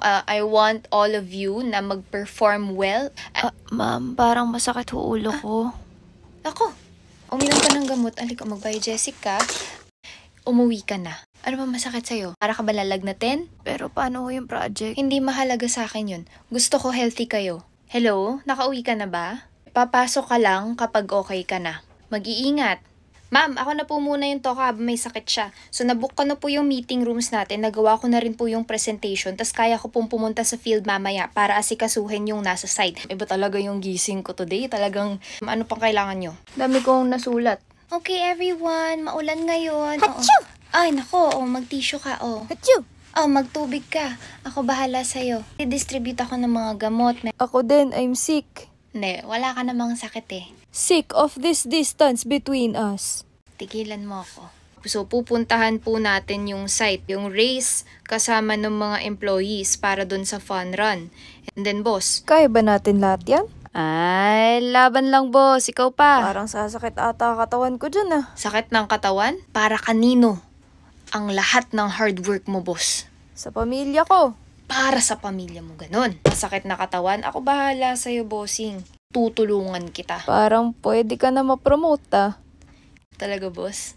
I want all of you na mag-perform well. Ma'am, parang masakit ho ulo ko. Ako, uminom ka ng gamot. Alika, mag-biogesic ka. Umuwi ka na. Ano ba masakit sa'yo? Para ka ba lalagnatin? Pero paano ho yung project? Hindi mahalaga sa akin yun. Gusto ko healthy kayo. Hello? Nakauwi ka na ba? Papasok ka lang kapag okay ka na. Mag-iingat. Ma'am, ako na po muna yung toka habang may sakit siya. So, nabook ko na po yung meeting rooms natin. Nagawa ko na rin po yung presentation. Tas kaya ko pong pumunta sa field mamaya para asikasuhin yung nasa site. Iba talaga yung gising ko today. Talagang, ano pang kailangan nyo? Dami kong nasulat. Okay, everyone. Maulan ngayon. Hatsyo! Ay, nako. Mag-tissue ka. Hatsyo! Magtubig ka. Ako bahala sa'yo. I-distribute ako ng mga gamot. Ako din, I'm sick. Hindi, wala ka namang sakit eh. Sick of this distance between us. Tigilan mo ako. So, pupuntahan po natin yung site, yung race kasama ng mga employees para dun sa fun run. And then, boss. Kaya ba natin lahat yan? Ay, laban lang, boss. Ikaw pa. Parang sasakit ata katawan ko dyan ah. Sakit ng katawan? Para kanino? Ang lahat ng hard work mo, boss. Sa pamilya ko. Para sa pamilya mo, ganun. Masakit na katawan? Ako bahala sa'yo, bossing. Tutulungan kita. Parang pwede ka na ma-promote ah. Talaga, boss?